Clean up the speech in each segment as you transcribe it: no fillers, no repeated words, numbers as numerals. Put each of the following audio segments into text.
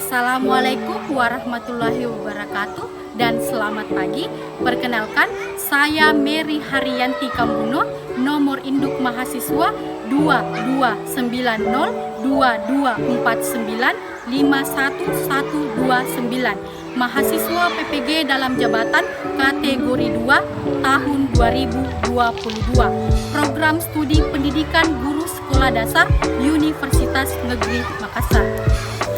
Assalamualaikum warahmatullahi wabarakatuh dan selamat pagi. Perkenalkan, saya Mary Haryanti Kambuno, nomor induk mahasiswa 229224951129, mahasiswa PPG dalam jabatan kategori 2 tahun 2022, program studi pendidikan guru sekolah dasar Universitas Negeri Makassar.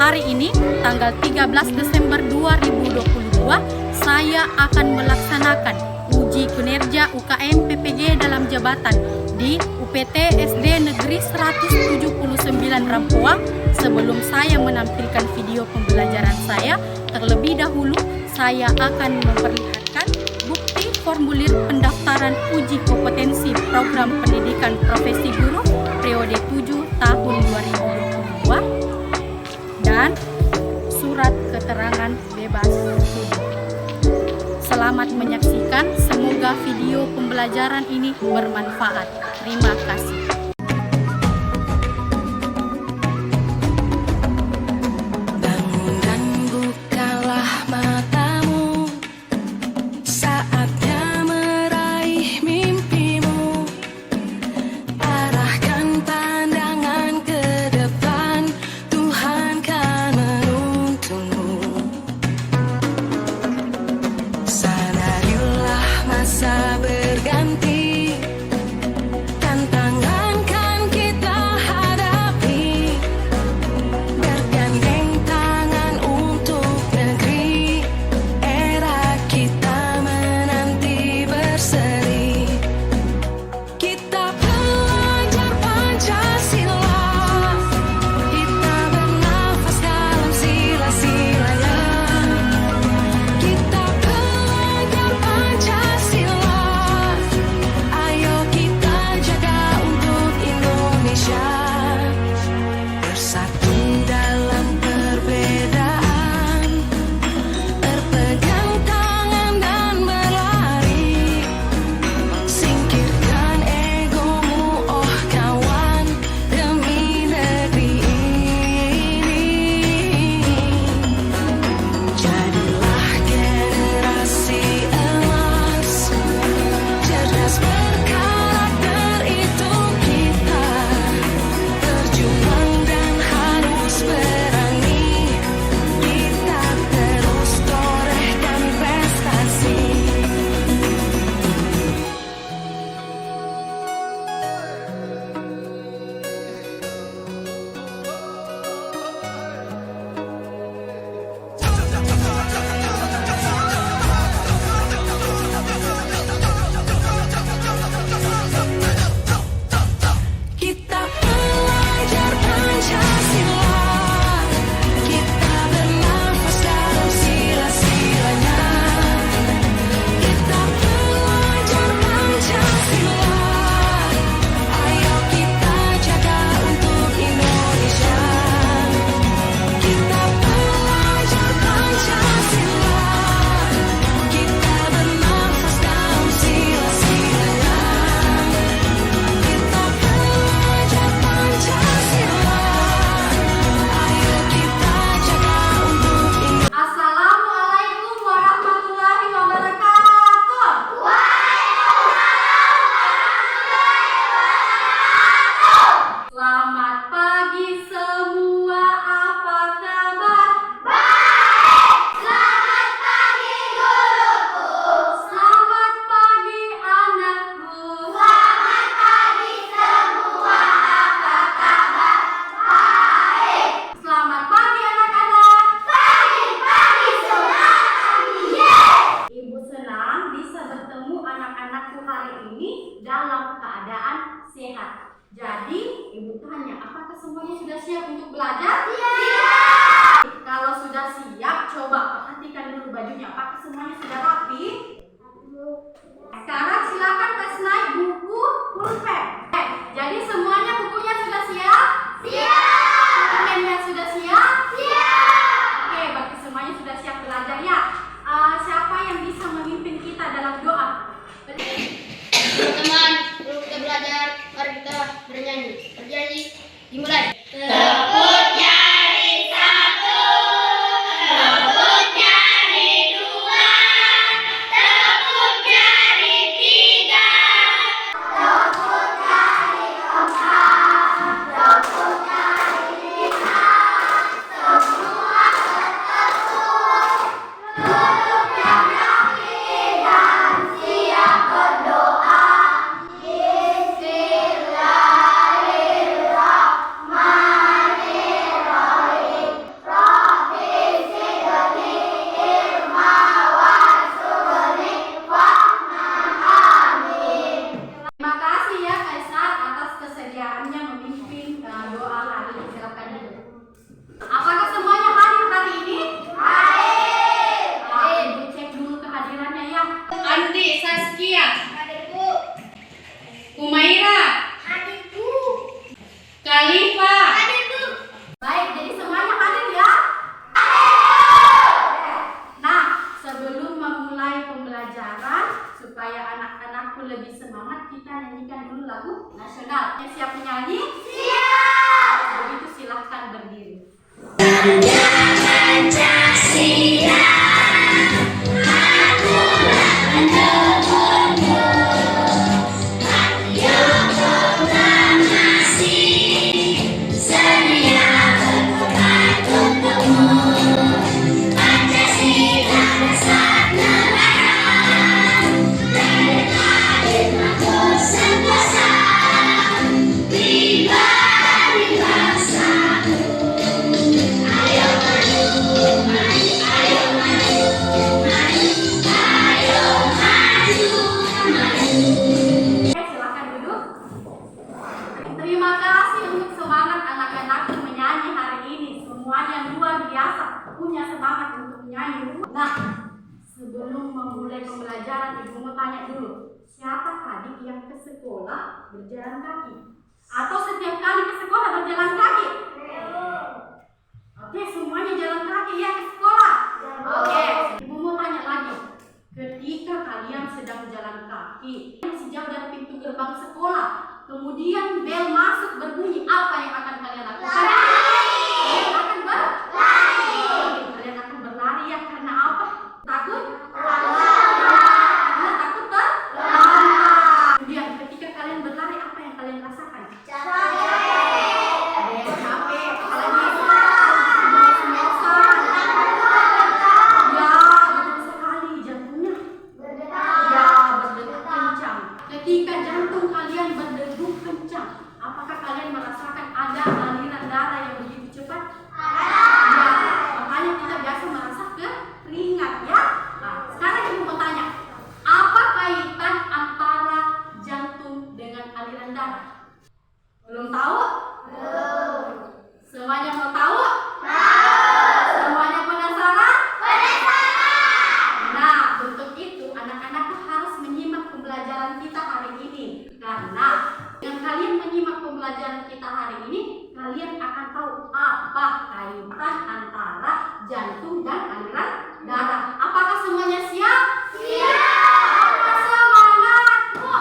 Hari ini, tanggal 13 Desember 2022, saya akan melaksanakan uji kinerja UKM PPG dalam jabatan di UPT SD Negeri 179 Rampoa. Sebelum saya menampilkan video pembelajaran saya, terlebih dahulu saya akan memperlihatkan bukti formulir pendaftaran uji kompetensi program pendidikan profesi guru periode 7 tahun 2022 dan surat keterangan bebas studi. Selamat menyaksikan, semoga video pembelajaran ini bermanfaat. Terima kasih. Sehat. Jadi, Ibu tanya, apakah semuanya sudah siap untuk belajar? Siap! Kalau sudah siap, coba perhatikan dulu bajunya. Apakah semuanya sudah rapi? Sekarang silakan tes naik buku pulpen. Jadi semuanya bukunya sudah siap? Siap! Pulpennya sudah siap? Siap! Oke, bagi semuanya sudah siap belajar ya. Siapa yang bisa memimpin kita dalam doa? Teman-teman, sebelum kita belajar, mari kita bernyanyi. Bernyanyi dimulai. Tepuk jari 1, semuanya luar biasa, punya semangat untuk menyanyi. Nah, sebelum memulai pembelajaran, Ibu mau tanya dulu, siapa tadi yang ke sekolah berjalan kaki? Atau setiap kali ke sekolah berjalan kaki? Oke, semuanya jalan kaki ya ke sekolah. Oke, Ibu mau tanya lagi. Ketika kalian sedang jalan kaki, sejauh dari pintu gerbang sekolah, kemudian bel masuk berbunyi, apa yang akan kalian lakukan? Kalian akan berlari. Kalian akan berlari ya, karena apa? Takut? Karena takut terlambat. Kemudian ketika kalian berlari, apa yang kalian rasakan? Ada yang capek, apalagi ngos-ngosan. Ya, betul sekali, jantungnya ya berdetak kencang. Ketika jantung kalian berdegup kencang, apakah kalian merasakan ada aliran darah yang begitu cepat? Ya, makanya kita biasa merasa keringat ya. Nah, sekarang Ibu mau tanya, apa kaitan antara jantung dengan aliran darah? Belum tahu? Belum. Semuanya mau tahu? Semuanya penasaran? Nah, untuk itu anak-anakku harus menyimak pembelajaran kita hari ini. Karena dengan kalian menyimak pembelajaran kita hari ini, kalian akan tahu apa kaitan antara jantung dan aliran darah. Apakah semuanya siap? Siap! Semangatmu!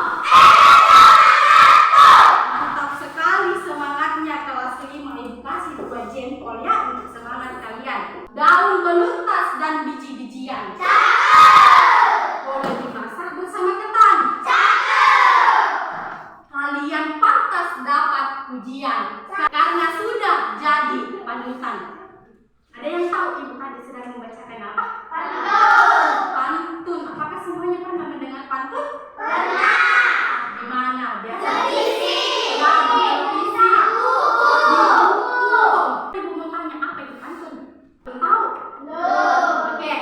Mantap sekali semangatnya. Kelas 5 Ibu kasih 2 jempol ya untuk semangat kalian. Daun beluntas dan biji-bijian. Boleh dimasak bersama ketan. Kalian pantas dapat pujian karena sudah jadi panutan. Ada yang tahu Ibu tadi sedang membacakan apa? Pantun. Apakah semuanya pernah mendengar pantun? Di mana? Biasa di televisi. Ibu mau tanya, apa itu pantun? Belum tahu? Oke.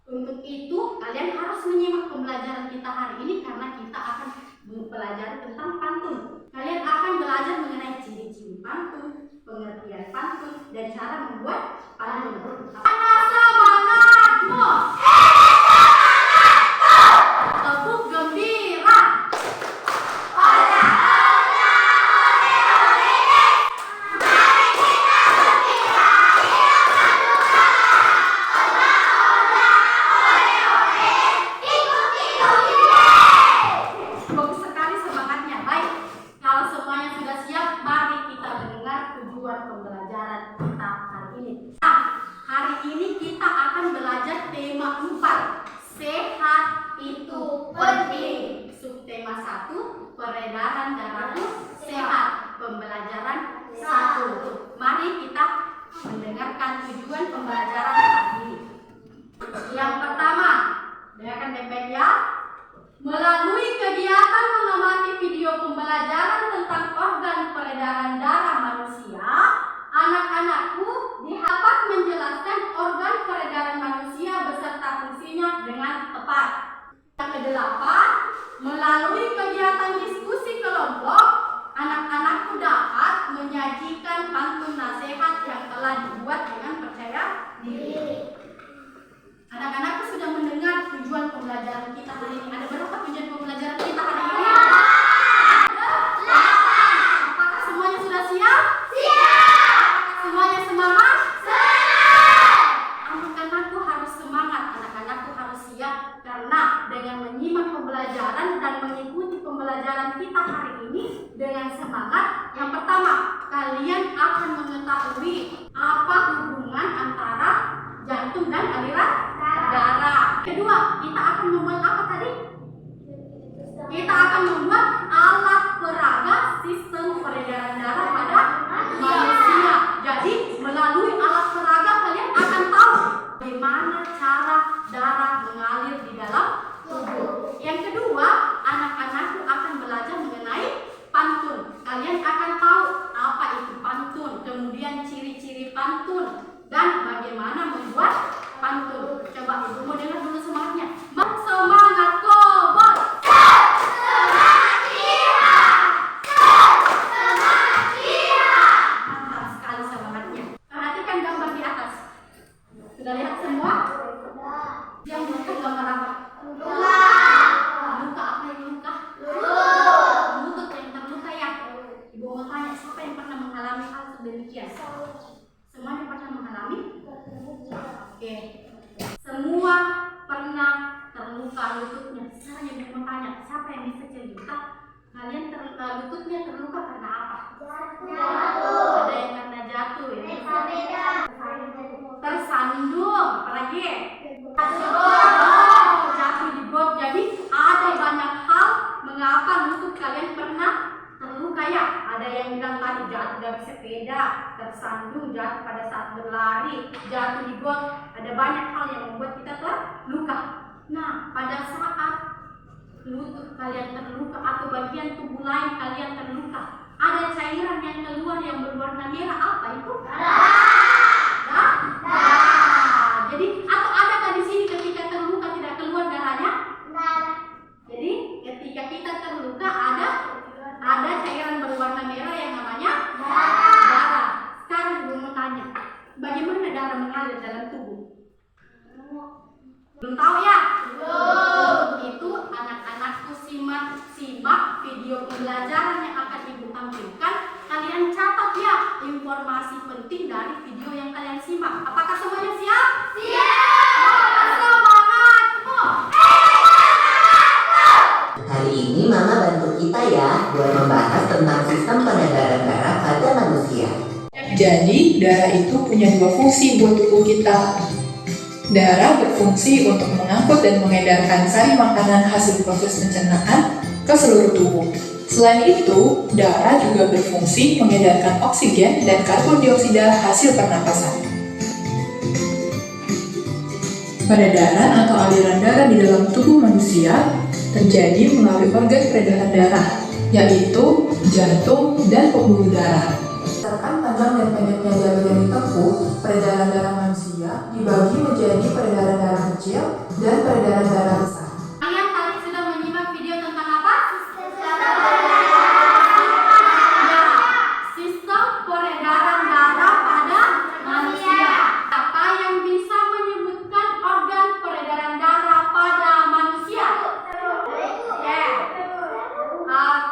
Untuk itu kalian harus menyimak pembelajaran kita hari ini karena kita akan mempelajari tentang pantun. Kalian akan belajar mengenai ciri-ciri pantun, pengertian pantun, dan cara membuat pantun. Mana semangatmu? Tepuk gembira. Bagus sekali semangatnya. Baik, kalau semuanya sudah siap, mari kita mendengar tujuan pembelajaran kita hari ini. Nah, hari ini kita akan belajar tema 4. Sehat itu penting. Subtema 1, peredaran darahmu sehat. Pembelajaran 1. Mari kita mendengarkan tujuan pembelajaran hari ini. Yang pertama, dengarkan baik-baik ya. Melalui kegiatan mengamati video pembelajaran tentang organ peredaran darah manusia, anak-anakku dapat menjelaskan organ peredaran manusia beserta fungsinya dengan tepat. Yang kedelapan, melalui kegiatan diskusi kelompok, anak-anakku dapat menyajikan pantun nasihat yang telah dibuat dengan percaya diri. Anak-anakku sudah mendengar tujuan pembelajaran kita hari ini. Ada berapa tujuan pembelajaran kita hari ini? 8. Apakah semuanya sudah siap? Siap. Semuanya semangat? Semangat. Anak-anakku harus semangat. Anak-anakku harus siap karena dengan menyimak pembelajaran dan mengikuti pembelajaran kita hari ini dengan semangat. Yang pertama, kalian akan mengetahui apa hubungan antara jantung dan aliran darah. Kedua, kita akan membuat apa tadi? Kita akan membuat alat peraga sistem peredaran darah pada manusia. Jadi, melalui alat peraga kalian akan tahu bagaimana cara darah mengalir di dalam tubuh. Yang kedua, anak-anakku akan belajar mengenai pantun. Kalian akan tahu apa itu pantun, kemudian ciri-ciri pantun, dan bagaimana membuat pantun. Coba Ibu mau dengar dulu semangatnya. Semangat kobot. Semangat jihad. Semangat jihad. Mantap sekali semangatnya. Perhatikan gambar Berikutnya terluka karena apa? Jatuh. Ada yang karena jatuh ya. Tersandung, apalagi? Jatuh di got. Jadi ada banyak hal mengapa lutut kalian pernah terluka ya. Ada yang bilang tadi jatuh dari sepeda, tersandung, jatuh pada saat berlari, jatuh di got. Ada banyak hal yang membuat kita terluka. Nah, pada saat lutut kalian terluka atau bagian tubuh lain kalian terluka, ada cairan yang keluar yang berwarna merah. Apa itu? Darah. Jadi atau adakah di sini ketika terluka tidak keluar darahnya? Jadi ketika kita terluka ada cairan berwarna merah yang namanya darah. Sekarang gue mau tanya, bagaimana darah mengalir dalam tubuh? Belum tahu ya? Itu anak-anakku simak video pembelajaran yang akan ibu tampilkan. Kalian catat ya informasi penting dari video yang kalian simak. Apakah semuanya siap? Semangat! Hari ini Mama bantu kita ya buat membahas tentang sistem peredaran darah pada manusia. Jadi, darah itu punya dua fungsi buat tubuh kita. Darah berfungsi untuk mengangkut dan mengedarkan sari makanan hasil proses pencernaan ke seluruh tubuh. Selain itu, darah juga berfungsi mengedarkan oksigen dan karbon dioksida hasil pernapasan. Peredaran atau aliran darah di dalam tubuh manusia terjadi melalui organ peredaran darah, yaitu jantung dan pembuluh darah. Berdasarkan panjang dan pendeknya jalur yang ditempuh, peredaran darah manusia dibagi menjadi peredaran darah kecil dan peredaran darah besar. Kalian tadi sudah menyimak video tentang apa? Sistem peredaran darah pada manusia. Apa yang bisa menyebutkan organ peredaran darah pada manusia?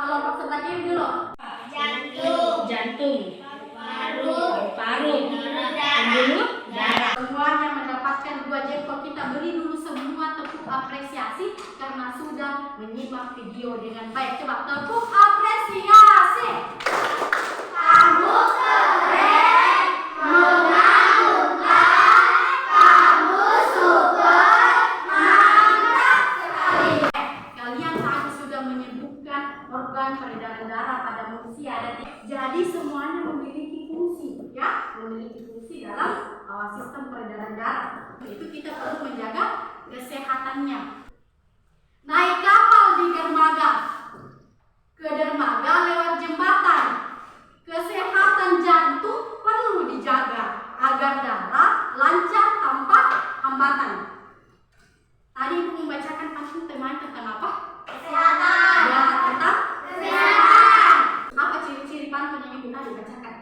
Kelompok sebelah kiri dulu. Jantung, paru, pembuluh darah. Semuanya mendapatkan 2 jempol. Kita beri dulu semua tepuk apresiasi karena sudah menyimak video dengan baik. Coba tepuk apresiasi. Kamu keren, menganggukkan, kamu super, mantap sekali. Kalian tadi sudah menyebutkan organ peredaran darah pada manusia. Jadi semuanya memiliki fungsi, ya, memiliki fungsi dalam sistem peredaran darah. Itu kita perlu menjaga kesehatannya. Naik kapal di dermaga, ke dermaga lewat jembatan. Kesehatan jantung perlu dijaga agar darah lancar tanpa hambatan. Tadi ibu membacakan pantun temanya tentang apa? Kesehatan. Ya, tentang kesehatan. Apa ciri-ciri pantun yang ibu tadi bacakan?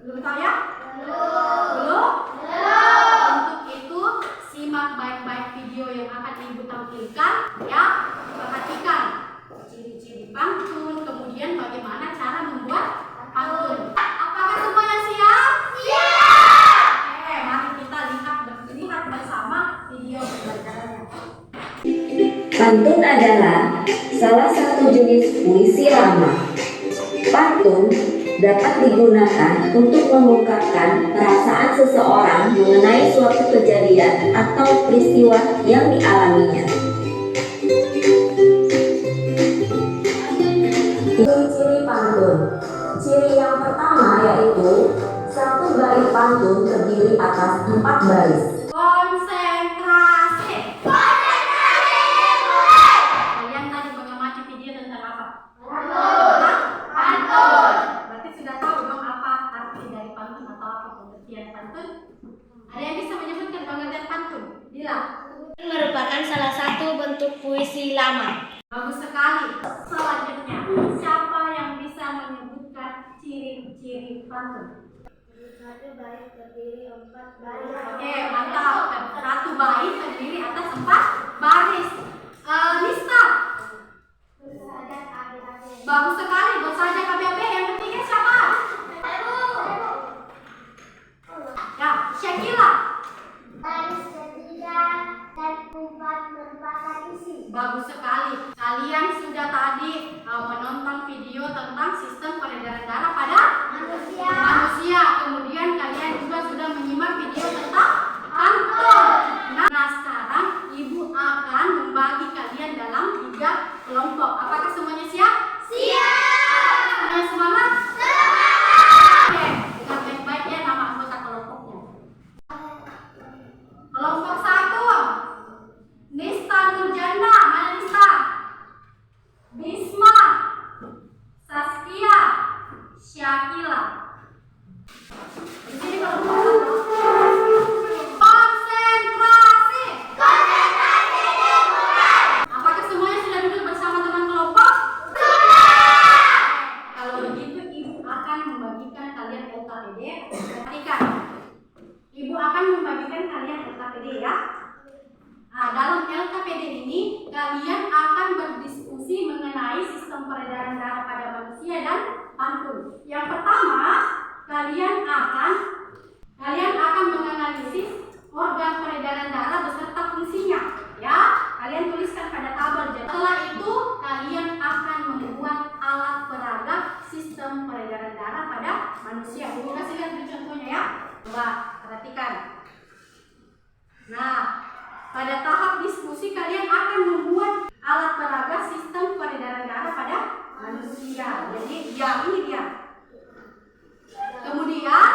Belum tahu ya? Belum? Untuk itu simak baik-baik video yang akan ibu tampilkan ya. Perhatikan ciri-ciri pantun, kemudian bagaimana cara membuat pantun. Apakah semuanya siap? Oke, mari kita lihat bersama video pembelajarannya. Pantun adalah salah satu jenis puisi lama. Pantun dapat digunakan untuk mengungkapkan perasaan seseorang mengenai suatu kejadian atau peristiwa yang dialaminya. Ciri-ciri pantun. Ciri yang pertama yaitu satu bait pantun terdiri atas 4 baris. Konsentrasi. Kalian tadi mengamati video tentang apa? Pantun. Berarti sudah tahu dong apa arti dari pantun atau apa pengertian pantun? Ada yang bisa menyebutkan pengertian pantun? Bila? Merupakan salah satu bentuk puisi lama. Bagus sekali. Selanjutnya, siapa yang bisa menyebutkan ciri-ciri pantun? Satu bait terdiri 4 baris. Oke, mantap. Satu bait terdiri atas 4 baris. Nista. Bagus sekali. Bersaja KBB. Yang ketiga siapa? Ya, Syakila. Baris ketiga dan 4 merupakan isi. Bagus sekali. Kalian sudah tadi menonton video sistem peredaran darah pada manusia dan pantun. Yang pertama, kalian akan menganalisis organ peredaran darah beserta fungsinya. Ya, kalian tuliskan pada tabel. Setelah itu, kalian akan membuat alat peraga sistem peredaran darah pada manusia. Ibu kasih lihat dulu contohnya ya. Coba perhatikan. Nah, pada tahap diskusi kalian akan membuat alat peraga sistem peredaran darah pada manusia. Jadi, ya ini dia. Kemudian,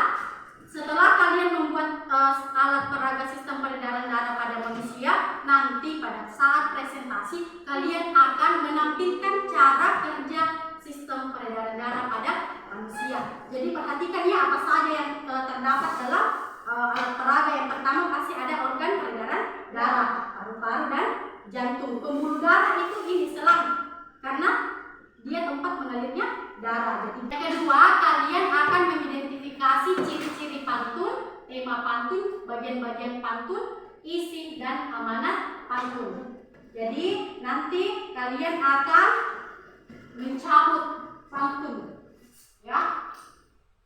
setelah kalian membuat alat peraga sistem peredaran darah pada manusia, nanti pada saat presentasi kalian akan menampilkan cara kerja sistem peredaran darah pada manusia. Jadi perhatikan ya apa saja yang terdapat dalam alat peraga. Yang pertama pasti ada organ peredaran darah, paru-paru dan jantung. Pembuluh darah itu ini selang karena dia tempat mengalirnya darah. Jadi yang kedua, kalian akan mengidentifikasi ciri-ciri pantun, tema pantun, bagian-bagian pantun, isi dan amanat pantun. Jadi nanti kalian akan mencabut pantun, ya.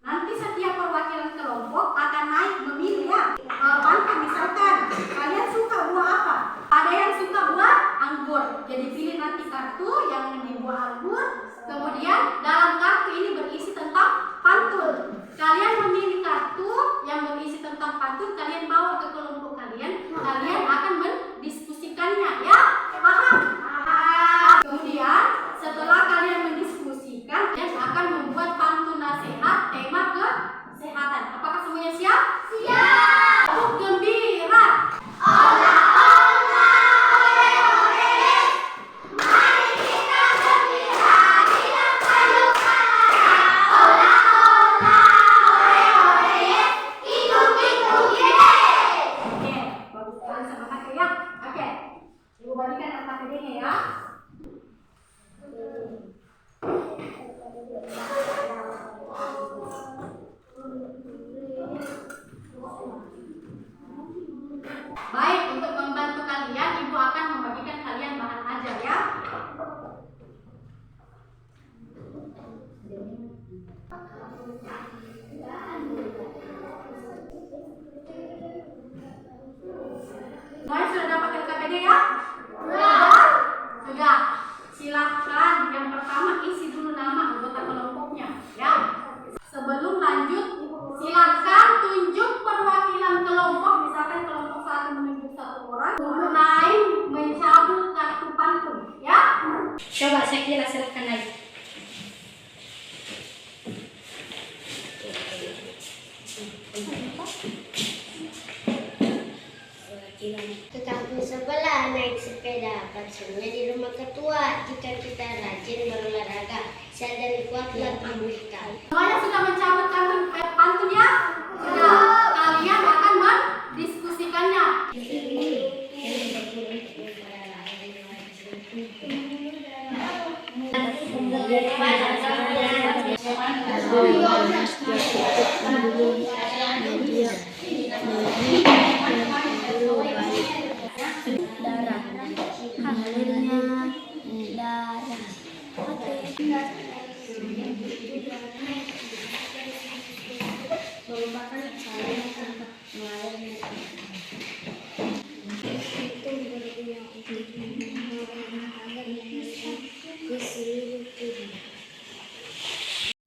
Nanti setiap perwakilan kelompok akan naik memilih ya. Pantun misalkan kalian suka buah apa? Ada yang suka buah anggur. Jadi pilih nanti kartu yang di buah anggur. Kemudian dalam kartu ini berisi tentang pantun. Kalian memilih kartu yang berisi tentang pantun, kalian bawa ke kelompok kalian. Kalian akan mendiskusikannya ya. Paham? Kemudian setelah kalian mendiskusikan, kalian akan membuat pantun nasihat tema kesehatan. Apakah semuanya siap? Siap. Gembira. Baik, untuk membantu kalian, Ibu akan membagikan kalian bahan ajar ya. Semuanya sudah dapat LKPD ya? Sudah. Silahkan yang pertama isi dulu nama anggota kelompoknya ya. Sebelum lanjut, silahkan tunjuk perwakilan kelompok. Misalkan kelompok 1 menunjuk 1 orang, mulai mencabut kartu pantun ya. Coba saya kira silahkan naik. Ke kampung sebelah naik sepeda, pacarnya di rumah ketua. Kita rajin berolahraga, sadar kuatlah tubuh kita. Semuanya sudah mencabut kartu pantun ya? Sudah. Kalian akan mendiskusikannya.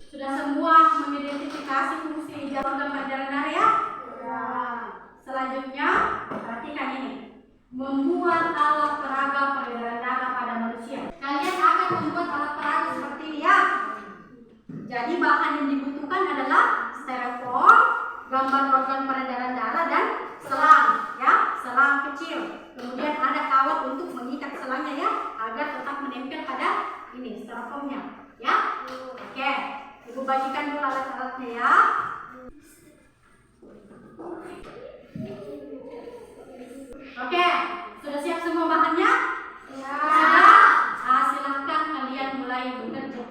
Sudah semua mengidentifikasi fungsi organ peredaran darah ya? Selanjutnya, perhatikan ini. Membuat alat peraga peredaran darah pada manusia. Kalian akan membuat alat peraga seperti ini ya. Jadi bahan yang dibutuhkan adalah styrofoam, gambar organ peredaran darah dan selang ya, selang kecil. Kemudian ada kawat untuk mengikat selangnya ya, agar tetap menempel pada ini styrofoamnya ya. Oke, Ibu bagikan dulu alat-alatnya ya. Oke, sudah siap semua bahannya? Sudah? Silahkan kalian mulai bekerja.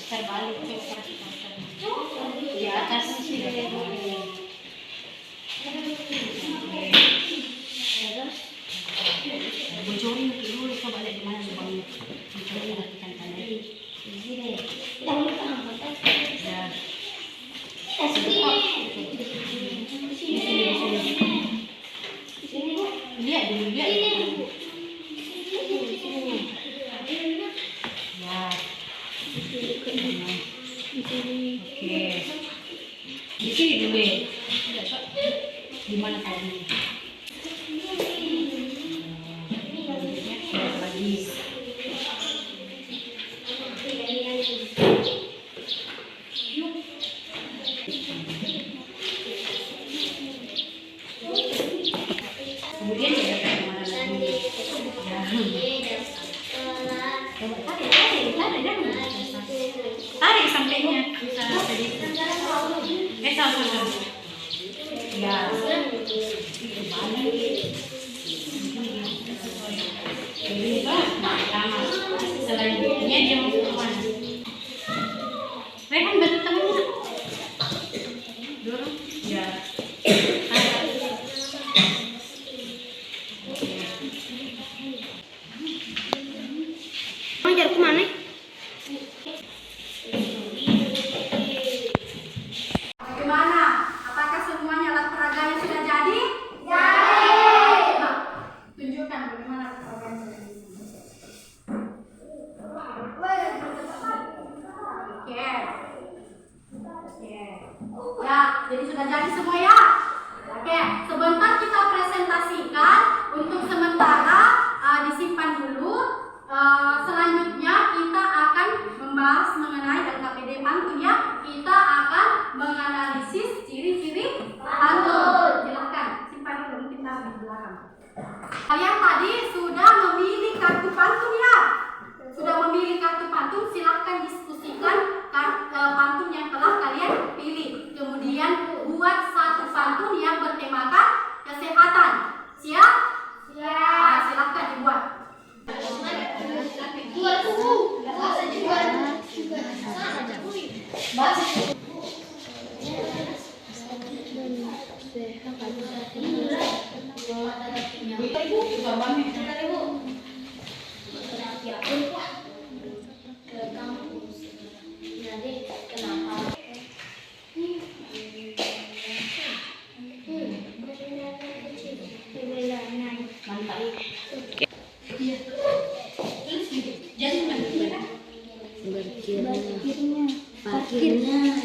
Saya balik ke atas sini. Bocorin dulu, coba lihat di mana lubangnya. Bocorin rapikan tadi. Sini. Kita mau angkat. Ya. Sini. Lihat dulu, lihat. Sini. Ya. Oke. Di sini dulu ya. Di mana tadi? Lagi. Kemudian ya kemana lagi? Tarik sampainya. Salah. Ya. Ini pertama. Selanjutnya dia masuk ke mana? Rehan bantu tangannya. Dorong. Ya. Mau jalan kemana? Bagaimana? Apakah semuanya alat peraganya sudah jadi? Jadi. Nah, tunjukkan bagaimana alat peraganya sudah jadi. Oke. Ya, jadi sudah jadi semua ya? Oke, sebentar kita presentasikan. Untuk sementara disimpan dulu. Selanjutnya kita akan membahas mengenai LKPD pantun ya. Kita akan menganalisis ciri-ciri pantun. Silahkan simpan dulu, mungkin taruh di belakang. Kalian tadi sudah memilih kartu pantun ya? Sudah memilih kartu pantun, silahkan diskusikan pantun yang telah kalian pilih. Kemudian buat satu pantun yang bertemakan kesehatan. Siap? Siap. Silahkan dibuat. Parkirnya.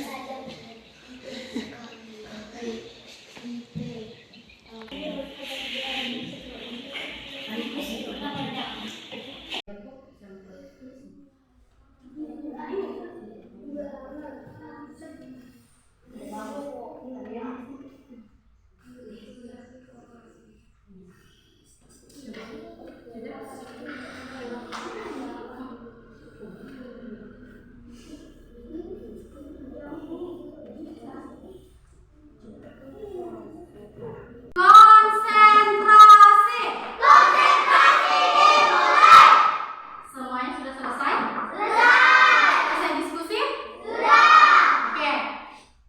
Konsentrasi. Dimulai. Semuanya sudah selesai? Selesai diskusi? Oke.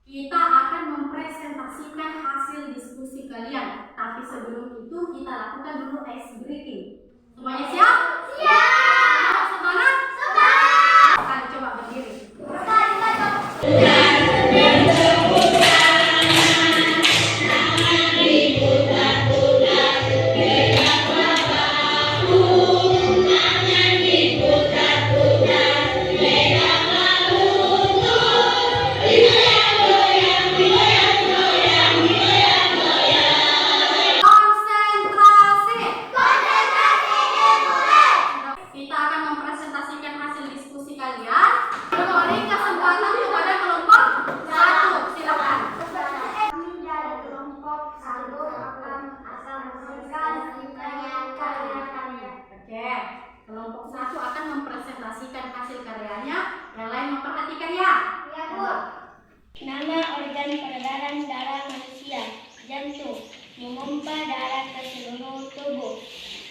Kita akan mempresentasikan hasil diskusi kalian. Tapi sebelum itu kita lakukan dulu ice breaking. Semuanya siap? Siap. Semangat? Semangat. Coba berdiri. Konsentrasi. Kita akan mempresentasikan hasil diskusi kalian. Beri kesempatan kepada kelompok 1. Silakan. Kami dari kelompok 1 akan mempresentasikan karya-karya. Oke. Kelompok 1 akan mempresentasikan hasil karyanya. Yang lain memperhatikan ya. Ya, Bu. Nama organ peredaran darah manusia, jantung, memompa darah ke seluruh tubuh.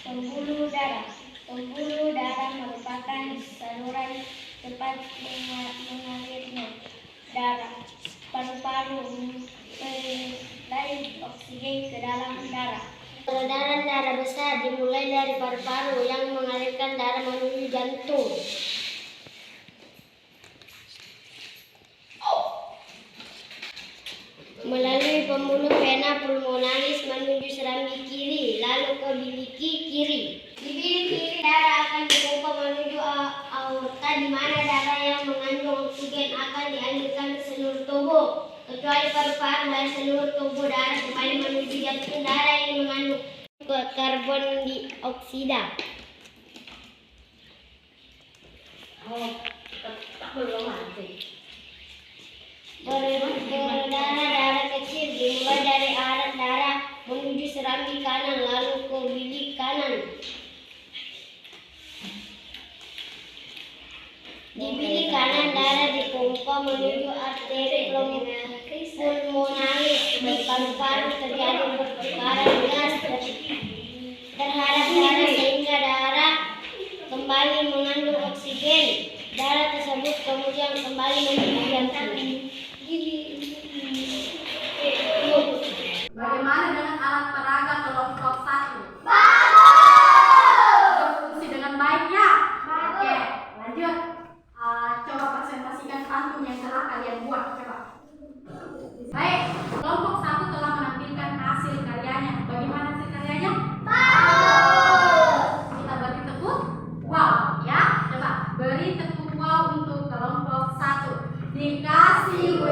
Pembuluh darah. Pembuluh darah merupakan saluran tempat mengalirnya darah. paru-paru dari oksigen ke dalam darah. Peredaran darah besar dimulai dari paru-paru yang mengalirkan darah menuju jantung. Melalui pembuluh vena pulmonalis menuju serambi kiri, lalu ke biliki kiri. Di bilik kiri darah akan dipompa menuju aorta, di mana darah yang mengandung oksigen akan dialirkan ke seluruh tubuh. Kecuali paru-paru dan seluruh tubuh darah kembali menuju jantung. Darah yang mengandung karbon dioksida. Peredaran darah kecil dimulai dari alat darah menuju serambi kanan, lalu ke bilik kanan. Di bilik kanan darah dipompa menuju arteri pulmonalis. Di paru-paru terjadi pertukaran gas terhadap darah sehingga darah kembali mengandung oksigen. Darah tersebut kemudian kembali menuju jantung. Bagaimana dengan alat peraga kelompok 1? Berfungsi dengan baik ya? Oke, lanjut. Coba presentasikan pantun yang telah kalian buat. Coba. Baik, kelompok 1 telah menampilkan hasil karyanya. Bagaimana hasil karyanya? Kita beri tepuk wow ya. Coba beri tepuk wow untuk kelompok 1. Dikasih W,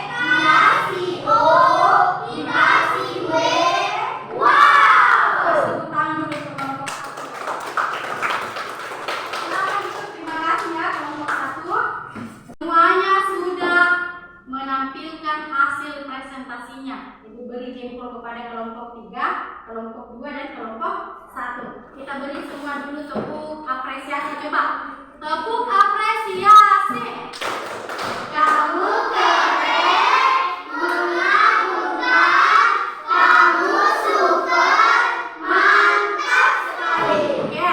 dikasih O, dikasih W, wow. Tepuk tangan dulu untuk kelompok 1. Silakan ikut, terima kasih ya kelompok 1. Semuanya sudah menampilkan hasil presentasinya. Ibu beri jempol kepada kelompok 3, kelompok 2 dan kelompok 1. Kita beri semua dulu tepuk apresiasi. Coba tepuk apresiasi. Kamu keren, mengagumkan, kamu super, mantap sekali. Oke,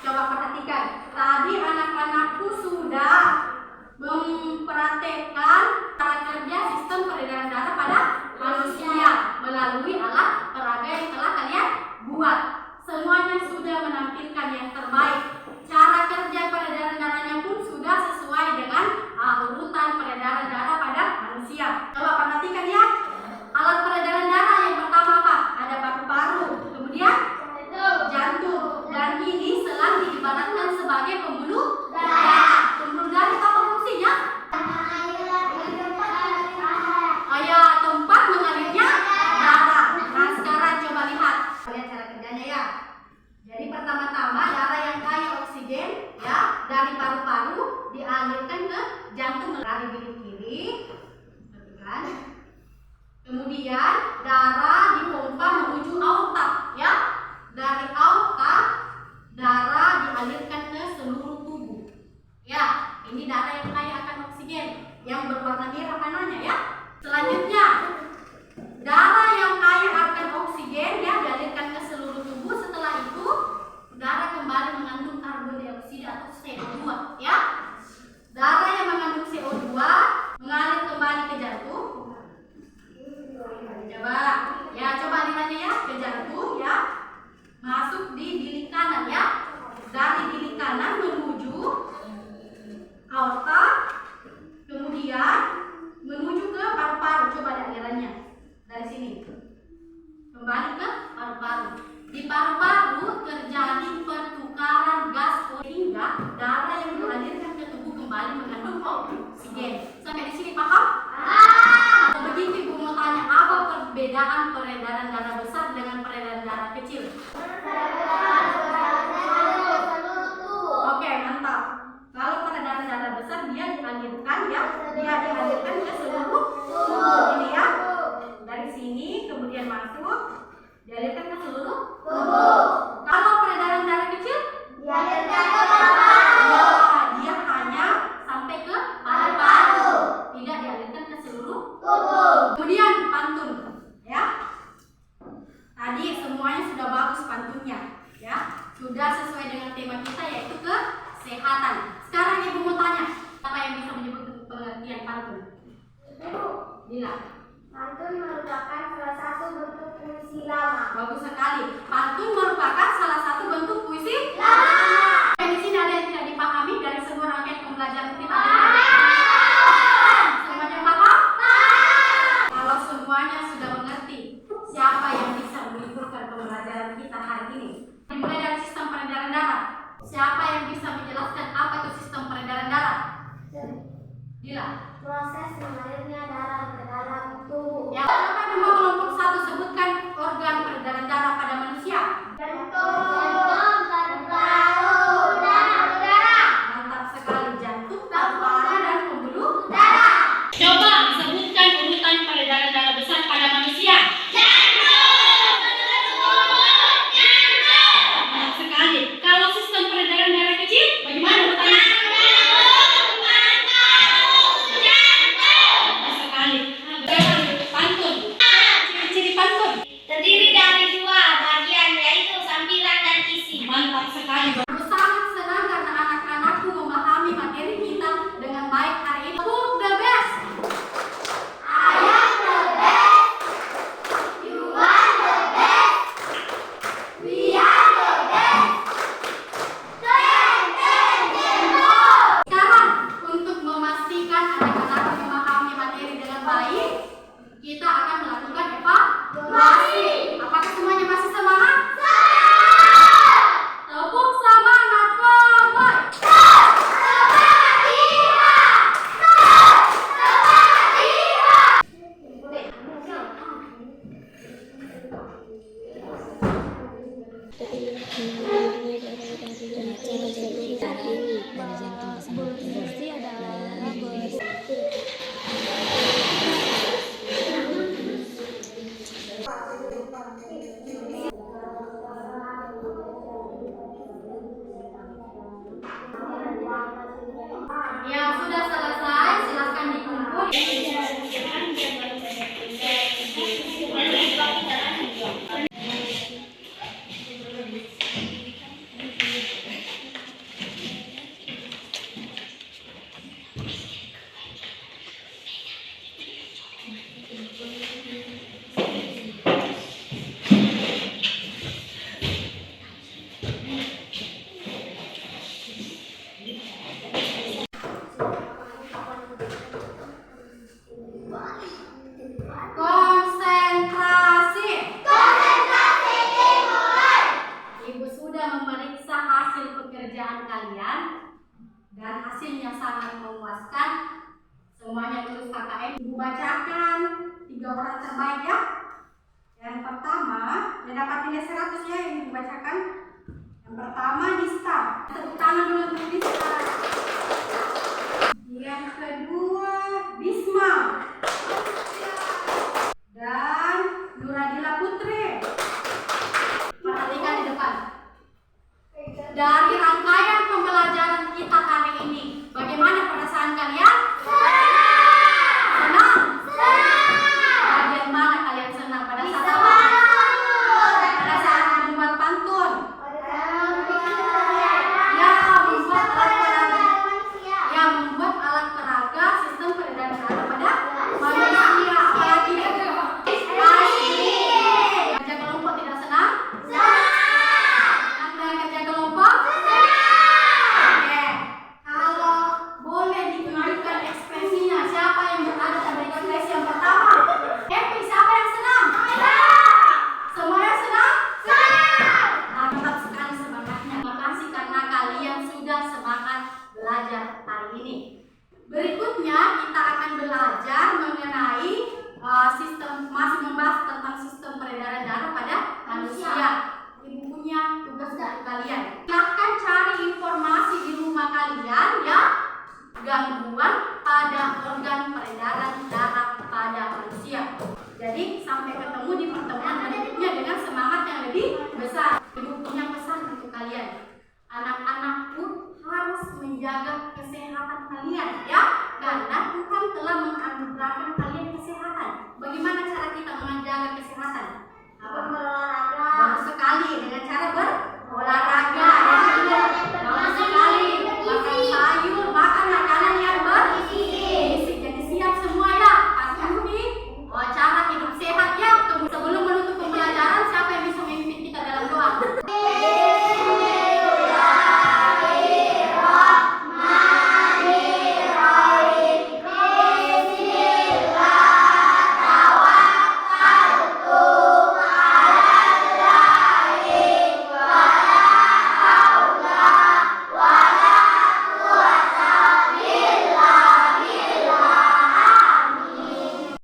coba perhatikan. Tadi anak-anakku sudah mempraktekkan cara kerja sistem peredaran darah pada manusia melalui alat peraga yang telah kalian buat. Semuanya sudah menampilkan yang terbaik. Cara kerja peredaran darahnya pun sudah sesuai dengan urutan peredaran darah pada manusia. Coba perhatikan ya. Alat peredaran darah yang pertama apa? Ada paru-paru, kemudian jantung, dan ini selang diibaratkan sebagai pembuluh darah. Pembuluh darah apa fungsinya? Tempat mengalirnya darah. Nah sekarang coba lihat cara kerjanya ya. Jadi pertama-tama darah yang kaya oksigen ya dari paru-paru dialirkan ke jantung dari bilik kiri. Perhatikan. Kemudian darah dipompa menuju aorta ya. Dari aorta darah dialirkan ke seluruh tubuh. Ya, ini darah yang kaya akan oksigen yang berwarna merah warnanya ya. Selanjutnya darah yang kaya akan oksigen ya dialirkan ke seluruh tubuh. Setelah itu darah kembali mengandung karbon dioksida atau CO2 ya. Darah yang mengandung CO2 mengalir kembali ke jantung. Coba lihatnya ya, ke jantung ya. Masuk di bilik kanan ya. Dari bilik kanan menuju aorta, kemudian menuju ke paru-paru. Coba alirannya dari sini kembali ke paru-paru. Di paru-paru terjadi pertukaran gas sehingga darah yang dialirkan ke tubuh kembali mengandung oksigen. Sampai di sini paham? Kalau begitu ibu mau tanya, apa perbedaan peredaran darah besar dengan peredaran darah kecil? Oke, mantap. Kalau peredaran darah besar dia dialirkan ya, dia dialirkan ke seluruh tubuh ini ya. Dari sini kemudian masuk, dialirkan ke seluruh tubuh. Kalau peredaran darah kecil, dialirkan ke paru-paru. Ya, dia hanya sampai ke paru-paru, tidak dialirkan ke seluruh tubuh. Kemudian pantun ya. Tadi semuanya sudah bagus pantunnya ya. Sudah sesuai dengan tema kita yaitu kesehatan. Sekarang ibu mau tanya, apa yang bisa menyebut pengertian pantun? Dila. Pantun merupakan salah satu bentuk puisi lama. Bagus sekali. Pantun merupakan salah satu bentuk puisi lama. Di sini ada yang tidak dipahami dari semua rangkaian pembelajaran kita. Semuanya paham? Kalau semuanya sudah mengerti, siapa yang bisa meliburkan pembelajaran kita hari ini? Dimulai dari sistem peredaran darah. Siapa yang bisa menjelaskan apa itu sistem peredaran darah? Dila. Proses mengalirnya darah ke dalam tubuh. Yang dapat nomor kelompok 1 sebutkan organ peredaran darah pada manusia. Jantung, paru-paru, dan udara. Mantap sekali, jantung, paru-paru, dan pembuluh darah. Coba sebutkan urutan peredaran darah besar pada manusia. Mantap sekali. Kalau sistem peredaran darah kecil, bagaimana urutannya? Pantun. Ciri-ciri pantun. Terdiri dari 2 bagian, yaitu sambilan dan isi. Mantap sekali. Aku sangat senang karena anak-anakku memahami materi kita dengan baik hari ini. Who the best? I am the best. You are the best. We are the best. Sekarang untuk memastikan anak-anak memahami materi dengan baik, kita akan melakukan evaluasi. Apakah semuanya masih semangat? Tepuk semangat, boy. Yang sudah selesai, silakan dikumpul. Konsentrasi. Ibu sudah memeriksa hasil pekerjaan kalian dan hasilnya sangat memuaskan. Semuanya tulis KKM. Ibu bacakan 3 orang terbaik ya. Yang pertama, yang dapat nilai 100 ya, yang ibu bacakan. Yang pertama Dista. Tepuk tangan dulu untuk Dista. Yang kedua Bisma. Dan Nuradila Putri. Perhatikan di depan. Dari rangkaian pembelajaran kita kali ini, bagaimana perasaan kalian? Senang? Bagian mana kalian senang? Pada saat apa? Pada saat membuat pantun. Membuat alat peraga sistem peredaran darah pada manusia. Apalagi kerja kelompok tidak senang? Senang kerja kelompok? Oke. Kalau boleh ditunjukkan ekspresinya, siapa yang berada pada ekspresi yang pertama? Happy, siapa yang senang? Semuanya senang? Mantap sekali semangatnya. Terima kasih karena kalian sudah semangat belajar hari ini. Berikutnya kita akan belajar mengenai sistem